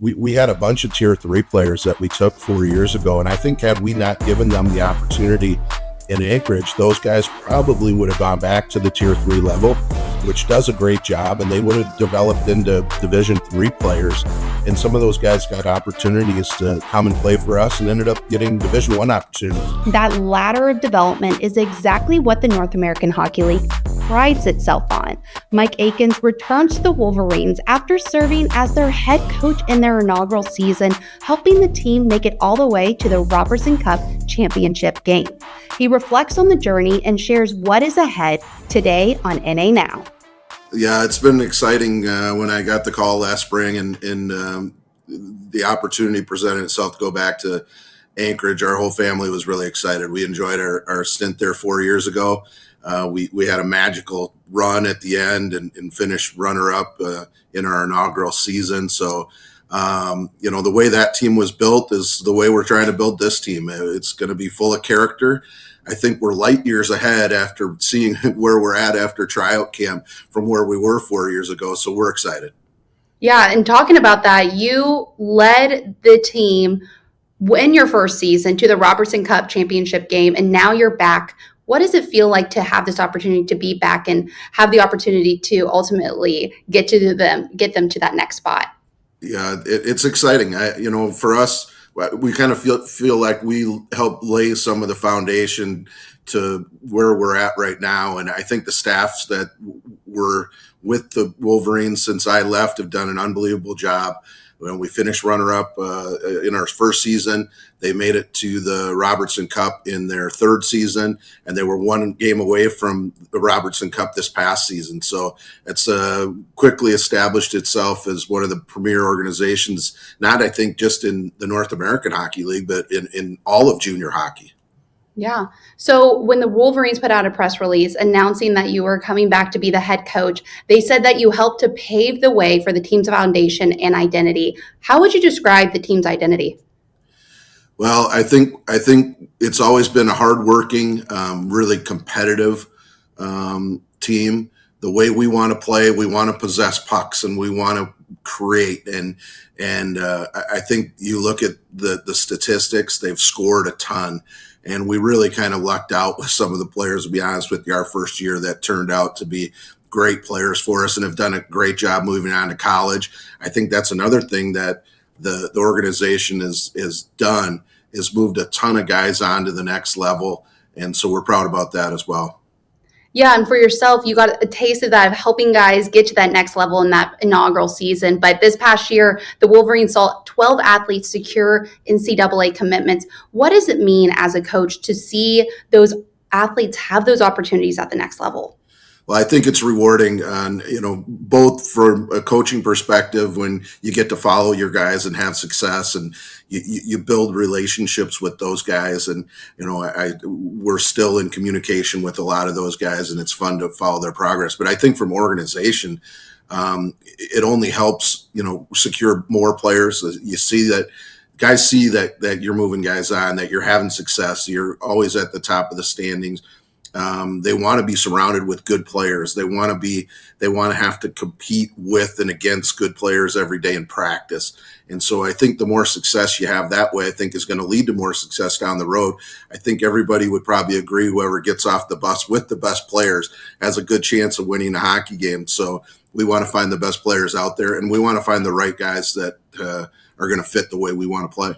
We had a bunch of tier 3 players that we took 4 years ago, and I think had we not given them the opportunity in Anchorage, those guys probably would have gone back to the tier 3 level, which does a great job, and they would have developed into division 3 players. And some of those guys got opportunities to come and play for us and ended up getting division 1 opportunities. That ladder of development is exactly what the North American Hockey League prides itself on. Mike Aikens returns to the Wolverines after serving as their head coach in their inaugural season, helping the team make it all the way to the Robertson Cup Championship game. He reflects on the journey and shares what is ahead today on NA Now. Yeah, it's been exciting when I got the call last spring and the opportunity presented itself to go back to Anchorage. Our whole family was really excited. We enjoyed our stint there 4 years ago. We had a magical run at the end and finished runner-up in our inaugural season. So, the way that team was built is the way we're trying to build this team. It's going to be full of character. I think we're light years ahead after seeing where we're at after tryout camp from where we were 4 years ago. So we're excited. Yeah, and talking about that, you led the team in your first season to the Robertson Cup Championship game, and now you're back. What does it feel like to have this opportunity to be back and have the opportunity to ultimately get them to that next spot? Yeah, it's exciting. For us, we kind of feel like we helped lay some of the foundation to where we're at right now. And I think the staffs that were with the Wolverines since I left have done an unbelievable job. When we finished runner-up in our first season, they made it to the Robertson Cup in their third season, and they were one game away from the Robertson Cup this past season. So it's quickly established itself as one of the premier organizations, not I think just in the North American Hockey League, but in all of junior hockey. Yeah. So when the Wolverines put out a press release announcing that you were coming back to be the head coach, they said that you helped to pave the way for the team's foundation and identity. How would you describe the team's identity? Well, I think it's always been a hardworking, really competitive team. The way we want to play, we want to possess pucks and we want to create. And I think you look at the statistics; they've scored a ton. And we really kind of lucked out with some of the players, to be honest with you, our first year that turned out to be great players for us and have done a great job moving on to college. I think that's another thing that the organization is done, is moved a ton of guys on to the next level. And so we're proud about that as well. Yeah, and for yourself, you got a taste of that, of helping guys get to that next level in that inaugural season. But this past year, the Wolverines saw 12 athletes secure NCAA commitments. What does it mean as a coach to see those athletes have those opportunities at the next level? Well, I think it's rewarding on, both from a coaching perspective when you get to follow your guys and have success and you build relationships with those guys. And, we're still in communication with a lot of those guys and it's fun to follow their progress. But I think from organization, it only helps, secure more players. You see that guys see that you're moving guys on, that you're having success. You're always at the top of the standings. They want to be surrounded with good players. They want to have to compete with and against good players every day in practice. And so I think the more success you have that way, I think is going to lead to more success down the road. I think everybody would probably agree whoever gets off the bus with the best players has a good chance of winning a hockey game. So we want to find the best players out there and we want to find the right guys that are going to fit the way we want to play.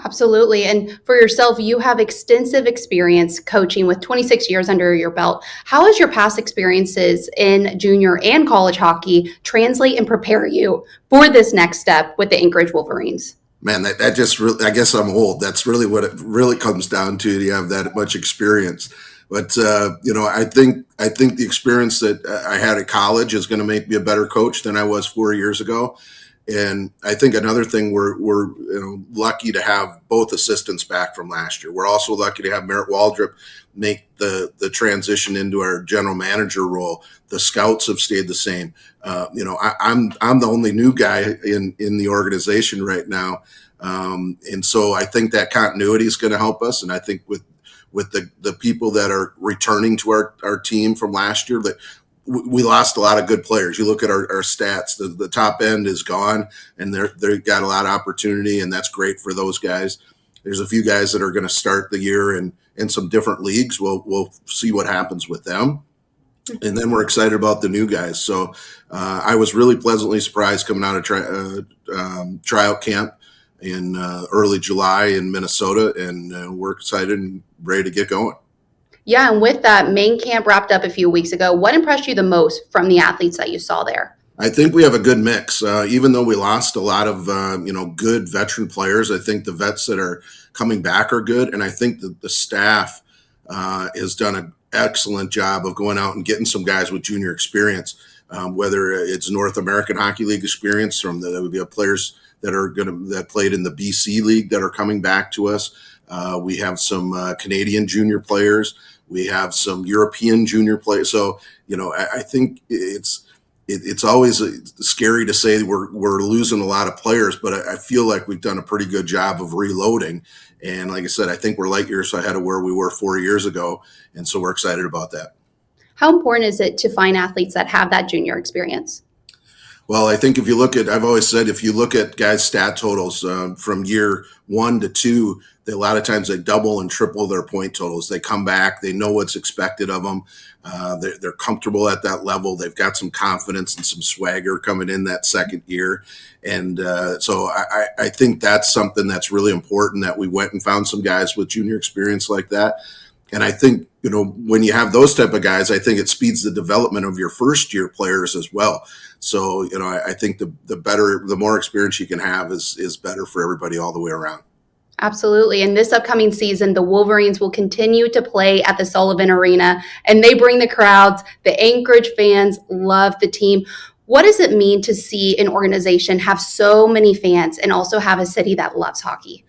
Absolutely. And for yourself, you have extensive experience coaching with 26 years under your belt. How has your past experiences in junior and college hockey translate and prepare you for this next step with the Anchorage Wolverines? Man, that just really, I guess I'm old. That's really what it really comes down to. You have that much experience. But, I think the experience that I had at college is going to make me a better coach than I was 4 years ago. And I think another thing we're lucky to have both assistants back from last year. We're also lucky to have Merritt Waldrop make the transition into our general manager role. The scouts have stayed the same. I'm the only new guy in the organization right now, and so I think that continuity is going to help us. And I think with the people that are returning to our team from last year, that we lost a lot of good players. You look at our stats, the top end is gone, and they've got a lot of opportunity, and that's great for those guys. There's a few guys that are going to start the year in some different leagues. We'll see what happens with them. And then we're excited about the new guys. So I was really pleasantly surprised coming out of tryout camp in early July in Minnesota, and we're excited and ready to get going. Yeah, and with that, main camp wrapped up a few weeks ago. What impressed you the most from the athletes that you saw there? I think we have a good mix. Even though we lost a lot of good veteran players, I think the vets that are coming back are good, and I think that the staff has done an excellent job of going out and getting some guys with junior experience. Whether it's North American Hockey League experience from we have players that played in the BC League that are coming back to us. We have some Canadian junior players. We have some European junior players. So I think it's always scary to say we're losing a lot of players, but I feel like we've done a pretty good job of reloading. And like I said, I think we're light years ahead of where we were 4 years ago, and so we're excited about that. How important is it to find athletes that have that junior experience? Well, I think I've always said, if you look at guys' stat totals from year 1 to 2, a lot of times they double and triple their point totals. They come back, they know what's expected of them. They're comfortable at that level. They've got some confidence and some swagger coming in that second year. And so I think that's something that's really important, that we went and found some guys with junior experience like that. And I think, when you have those type of guys, I think it speeds the development of your first year players as well. So, I think the more experience you can have is better for everybody all the way around. Absolutely. And this upcoming season, the Wolverines will continue to play at the Sullivan Arena, and they bring the crowds. The Anchorage fans love the team. What does it mean to see an organization have so many fans and also have a city that loves hockey?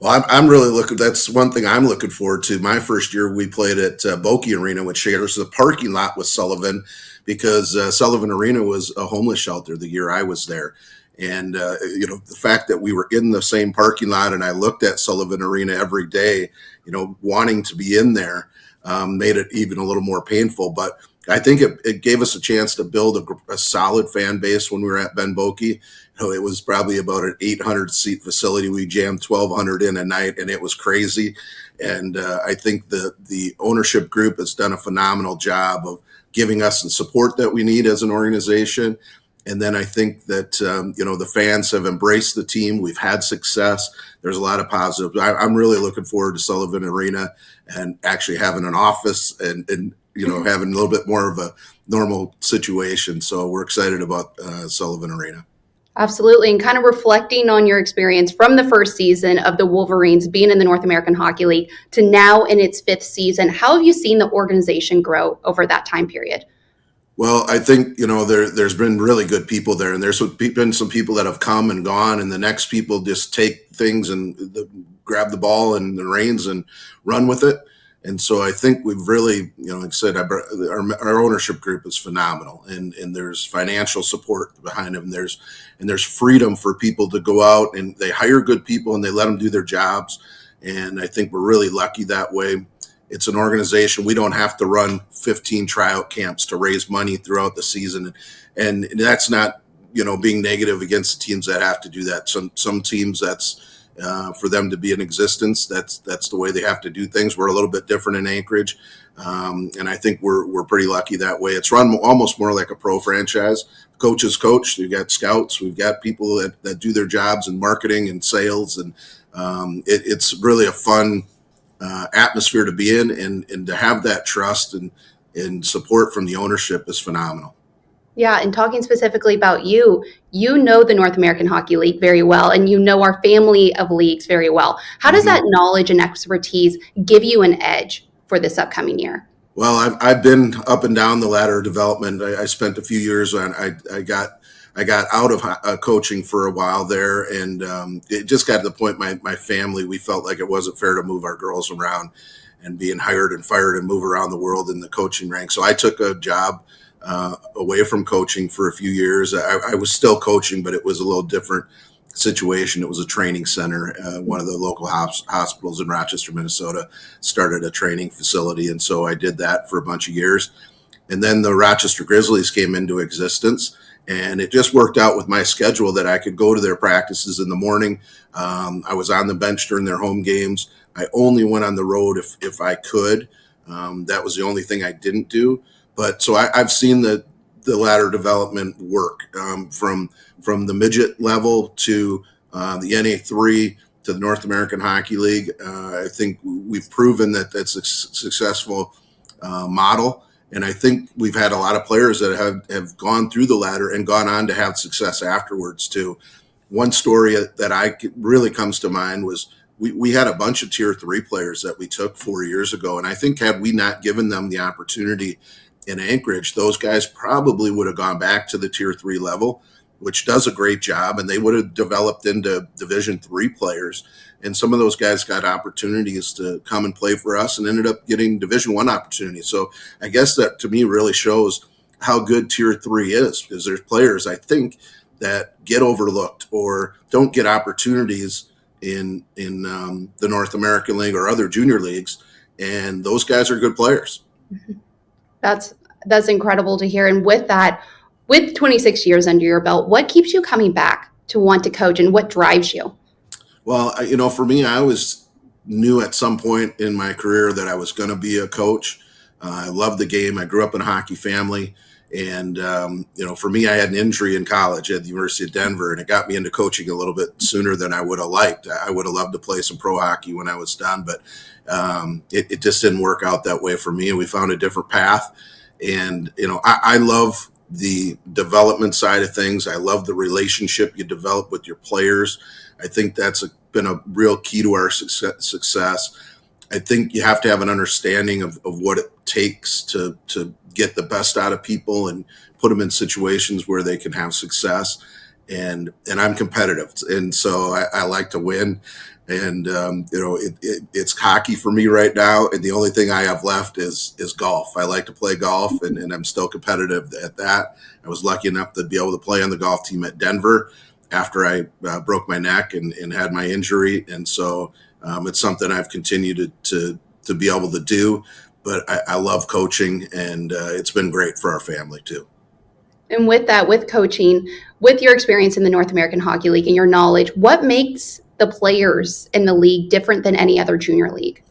Well, I'm really that's one thing I'm looking forward to. My first year, we played at Boki Arena, which shares the parking lot with Sullivan, because Sullivan Arena was a homeless shelter the year I was there. And, the fact that we were in the same parking lot and I looked at Sullivan Arena every day, wanting to be in there, made it even a little more painful. But I think it gave us a chance to build a solid fan base when we were at Ben Boki. It was probably about an 800-seat facility. We jammed 1,200 in a night, and it was crazy. And I think the ownership group has done a phenomenal job of giving us the support that we need as an organization. And then I think that, the fans have embraced the team. We've had success. There's a lot of positives. I'm really looking forward to Sullivan Arena and actually having an office and having a little bit more of a normal situation. So we're excited about Sullivan Arena. Absolutely. And kind of reflecting on your experience from the first season of the Wolverines being in the North American Hockey League to now in its 5th season, how have you seen the organization grow over that time period? Well, I think, there's been really good people there, and there's been some people that have come and gone, and the next people just take things and grab the ball and the reins and run with it. And so I think we've really, like I said, our ownership group is phenomenal, and there's financial support behind them. And there's freedom for people to go out, and they hire good people and they let them do their jobs. And I think we're really lucky that way. It's an organization. We don't have to run 15 tryout camps to raise money throughout the season. And that's not, being negative against the teams that have to do that. Some teams, that's for them to be in existence. That's the way they have to do things. We're a little bit different in Anchorage. And I think we're pretty lucky that way. It's run almost more like a pro franchise. Coaches coach. We've got scouts. We've got people that do their jobs in marketing and sales. And it's really a fun atmosphere to be in, and to have that trust and support from the ownership is phenomenal. Yeah, and talking specifically about you know the North American Hockey League very well, and you know our family of leagues very well. How does that knowledge and expertise give you an edge for this upcoming year? Well, I've been up and down the ladder of development. I spent a few years on. I got out of coaching for a while there, and it just got to the point. My family, we felt like it wasn't fair to move our girls around and being hired and fired and move around the world in the coaching ranks. So I took a job away from coaching for a few years. I was still coaching, but it was a little different situation. It was a training center. One of the local hospitals in Rochester, Minnesota, started a training facility, and so I did that for a bunch of years. And then the Rochester Grizzlies came into existence. And it just worked out with my schedule that I could go to their practices in the morning. I was on the bench during their home games. I only went on the road if I could. That was the only thing I didn't do. But so I've seen the ladder development work from the midget level to the NA3 to the North American Hockey League. I think we've proven that that's a successful model. And I think we've had a lot of players that have gone through the ladder and gone on to have success afterwards too. One story that really comes to mind was we had a bunch of tier 3 players that we took 4 years ago. And I think had we not given them the opportunity in Anchorage, those guys probably would have gone back to the tier 3 level, which does a great job. And they would have developed into Division 3 players. And some of those guys got opportunities to come and play for us and ended up getting Division 1 opportunities. So I guess that to me really shows how good tier 3 is, because there's players I think that get overlooked or don't get opportunities in the North American League or other junior leagues, and those guys are good players. That's incredible to hear. And with that, with 26 years under your belt, what keeps you coming back to want to coach, and what drives you? Well, for me, I always knew at some point in my career that I was going to be a coach. I love the game. I grew up in a hockey family. And, for me, I had an injury in college at the University of Denver, and it got me into coaching a little bit sooner than I would have liked. I would have loved to play some pro hockey when I was done, but it just didn't work out that way for me. And we found a different path. And, I love the development side of things. I love the relationship you develop with your players. I think that's been a real key to our success. I think you have to have an understanding of what it takes to get the best out of people and put them in situations where they can have success. And I'm competitive. And so I like to win. And, it's hockey for me right now. And the only thing I have left is golf. I like to play golf, and I'm still competitive at that. I was lucky enough to be able to play on the golf team at Denver after I broke my neck and had my injury. And so it's something I've continued to be able to do. But I love coaching, and it's been great for our family too. And with that, with coaching, with your experience in the North American Hockey League and your knowledge, what makes the players in the league different than any other junior league?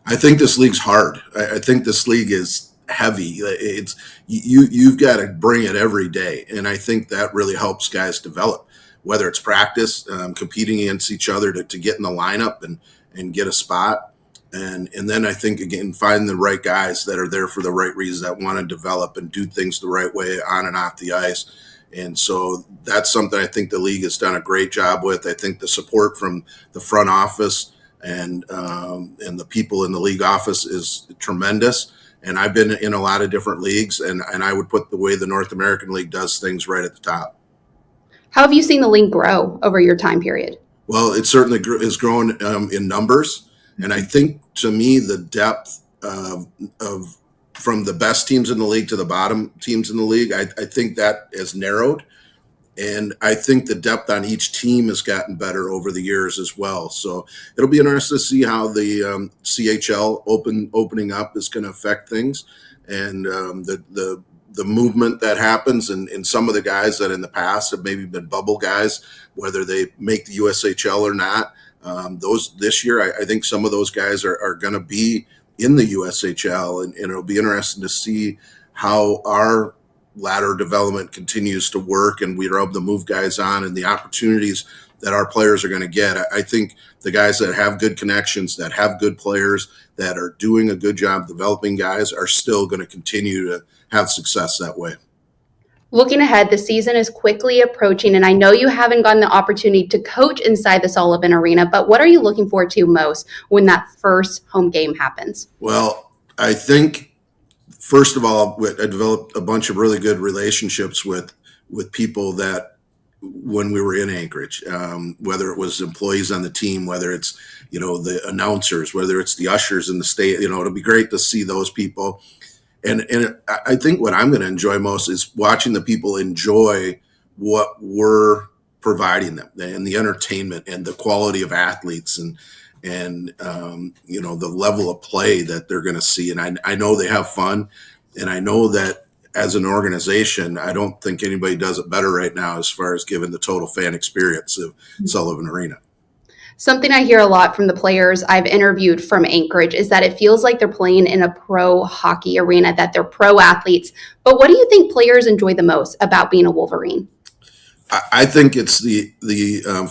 I think this league's hard. I think this league is heavy. It's you've got to bring it every day, and I think that really helps guys develop. Whether it's practice, competing against each other to get in the lineup and get a spot. And then I think, again, find the right guys that are there for the right reasons, that want to develop and do things the right way on and off the ice. And so that's something I think the league has done a great job with. I think the support from the front office and the people in the league office is tremendous. And I've been in a lot of different leagues, and I would put the way the North American League does things right at the top. How have you seen the league grow over your time period? Well, it certainly has grown in numbers. And I think, to me, the depth of from the best teams in the league to the bottom teams in the league, I think that has narrowed. And I think the depth on each team has gotten better over the years as well. So it'll be interesting to see how the CHL opening up is going to affect things, and the movement that happens, and some of the guys that in the past have maybe been bubble guys, whether they make the USHL or not. Those this year, I think some of those guys are going to be in the USHL, and it'll be interesting to see how our ladder development continues to work, and we're able to move guys on, and the opportunities that our players are going to get. I think the guys that have good connections, that have good players, that are doing a good job developing guys, are still going to continue to have success that way. Looking ahead, the season is quickly approaching, and I know you haven't gotten the opportunity to coach inside the Sullivan Arena, but what are you looking forward to most when that first home game happens? Well, I think, first of all, I developed a bunch of really good relationships with people that when we were in Anchorage, whether it was employees on the team, whether it's, the announcers, whether it's the ushers in the state, it'll be great to see those people. And I think what I'm going to enjoy most is watching the people enjoy what we're providing them, and the entertainment and the quality of athletes and the level of play that they're going to see. And I know they have fun, and I know that as an organization, I don't think anybody does it better right now as far as giving the total fan experience of Sullivan Arena. Something I hear a lot from the players I've interviewed from Anchorage is that it feels like they're playing in a pro hockey arena, that they're pro athletes. But what do you think players enjoy the most about being a Wolverine? I think it's the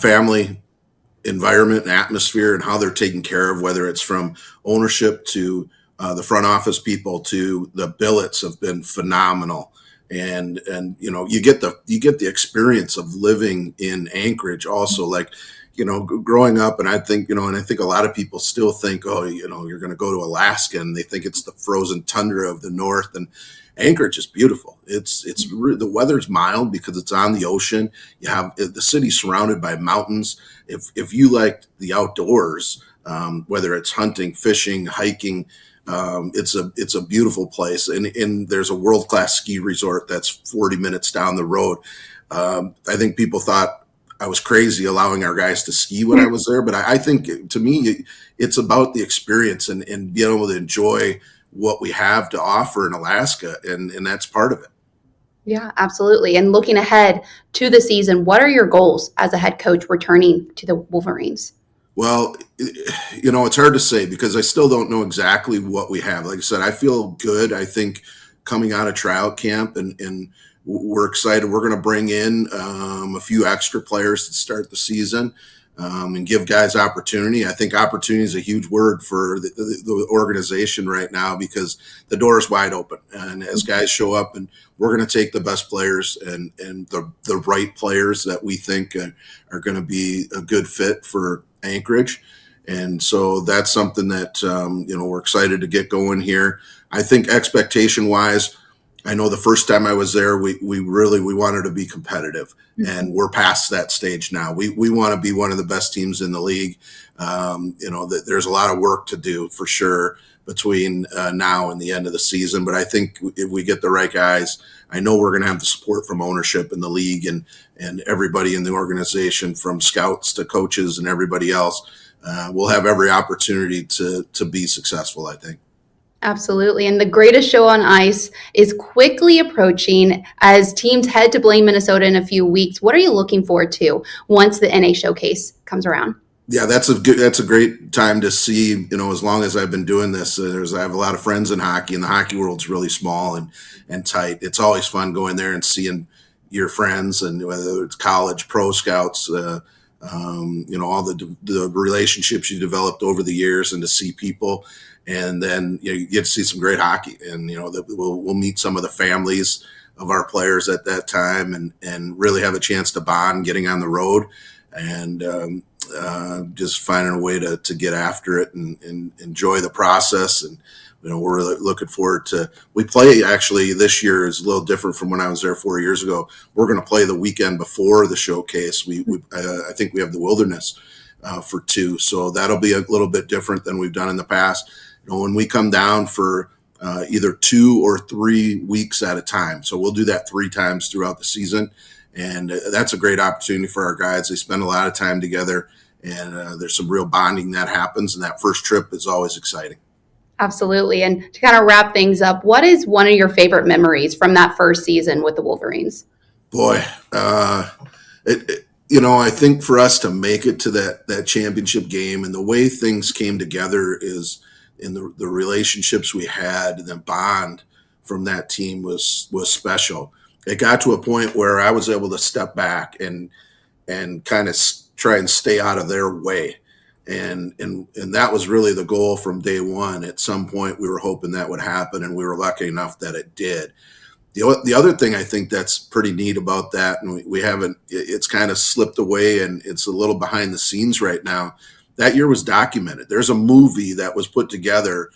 family environment and atmosphere and how they're taken care of, whether it's from ownership to the front office people to the billets have been phenomenal. And you get the experience of living in Anchorage also, like growing up. And I think a lot of people still think, oh, you're going to go to Alaska, and they think it's the frozen tundra of the north. And Anchorage is beautiful. The weather's mild because it's on the ocean. You have the city surrounded by mountains. If you like the outdoors, whether it's hunting, fishing, hiking, it's a beautiful place. And there's a world-class ski resort that's 40 minutes down the road. I think people thought I was crazy allowing our guys to ski when I was there, but I think to me it's about the experience and being able to enjoy what we have to offer in Alaska, and that's part of it. Yeah, absolutely. And looking ahead to the season, what are your goals as a head coach returning to the Wolverines? Well, it's hard to say because I still don't know exactly what we have. Like I said, I feel good. I think coming out of tryout camp, and we're excited. We're going to bring in a few extra players to start the season and give guys opportunity. I think opportunity is a huge word for the organization right now because the door is wide open. And as guys show up, and we're going to take the best players and the right players that we think are going to be a good fit for Anchorage. And so that's something that, we're excited to get going here. I think expectation wise, I know the first time I was there, we wanted to be competitive, and we're past that stage now. We want to be one of the best teams in the league. There's a lot of work to do for sure between now and the end of the season. But I think if we get the right guys, I know we're going to have the support from ownership in the league and everybody in the organization, from scouts to coaches and everybody else. We'll have every opportunity to be successful, I think. Absolutely. And the greatest show on ice is quickly approaching as teams head to Blaine, Minnesota in a few weeks. What are you looking forward to once the NA showcase comes around? Yeah, that's a great time to see. As long as I've been doing this, I have a lot of friends in hockey, and the hockey world's really small and tight. It's always fun going there and seeing your friends, and whether it's college, pro scouts, all the relationships you developed over the years, and to see people. And then you get to see some great hockey, and we'll meet some of the families of our players at that time, and really have a chance to bond, getting on the road, and just finding a way to get after it and enjoy the process. And we're really looking forward to. We play actually this year is a little different from when I was there 4 years ago. We're going to play the weekend before the showcase. I think we have the Wilderness for 2, so that'll be a little bit different than we've done in the past. When we come down for either 2 or 3 weeks at a time. So we'll do that 3 times throughout the season. And that's a great opportunity for our guys. They spend a lot of time together, and there's some real bonding that happens. And that first trip is always exciting. Absolutely. And to kind of wrap things up, what is one of your favorite memories from that first season with the Wolverines? Boy, I think for us to make it to that championship game, and the way things came together is in the relationships we had, and the bond from that team was special. It got to a point where I was able to step back and kind of try and stay out of their way. And that was really the goal from day one. At some point we were hoping that would happen, and we were lucky enough that it did. The other thing I think that's pretty neat about that, and we haven't, it's kind of slipped away and it's a little behind the scenes right now. That year was documented. There's a movie that was put together.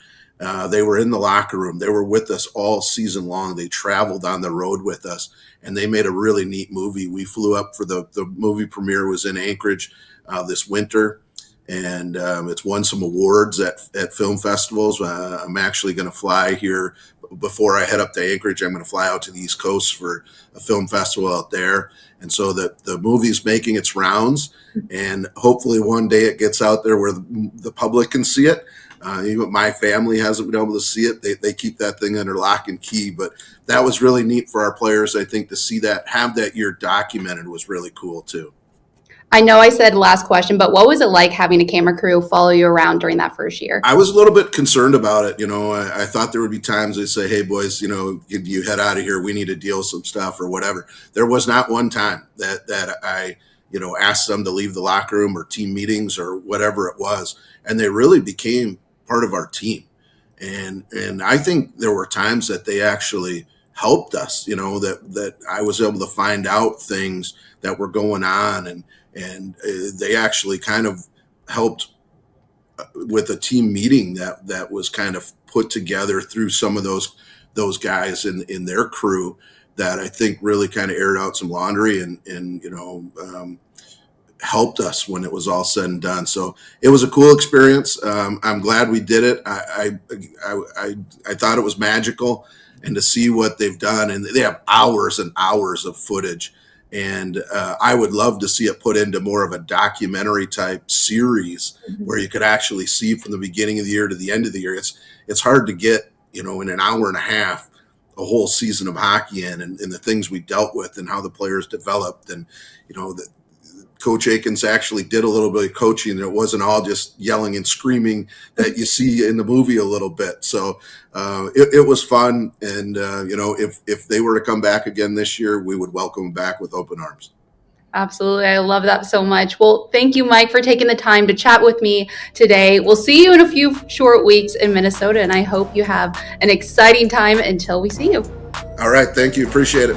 They were in the locker room. They were with us all season long. They traveled on the road with us, and they made a really neat movie. We flew up for the movie premiere was in Anchorage this winter, and it's won some awards at film festivals. I'm actually going to fly here before I head up to Anchorage. I'm going to fly out to the East Coast for a film festival out there, and so the movie's making its rounds, and hopefully one day it gets out there where the public can see it. Even my family hasn't been able to see it. They keep that thing under lock and key, but that was really neat for our players. I think to see that, have that year documented was really cool too. I know I said last question, but what was it like having a camera crew follow you around during that first year? I was a little bit concerned about it. I thought there would be times they say, "Hey, boys, you head out of here. We need to deal with some stuff or whatever." There was not one time that I, asked them to leave the locker room or team meetings or whatever it was, and they really became part of our team. And I think there were times that they actually helped us. That I was able to find out things that were going on, and they actually kind of helped with a team meeting that was kind of put together through some of those guys in their crew that I think really kind of aired out some laundry and helped us when it was all said and done. So it was a cool experience. I'm glad we did it. I thought it was magical, and to see what they've done, and they have hours and hours of footage. And I would love to see it put into more of a documentary type series where you could actually see from the beginning of the year to the end of the year. It's hard to get, in an hour and a half, a whole season of hockey and the things we dealt with and how the players developed. And, the Coach Aikens actually did a little bit of coaching, and it wasn't all just yelling and screaming that you see in the movie a little bit. So it was fun. And, if they were to come back again this year, we would welcome them back with open arms. Absolutely. I love that so much. Well, thank you, Mike, for taking the time to chat with me today. We'll see you in a few short weeks in Minnesota, and I hope you have an exciting time until we see you. All right. Thank you. Appreciate it.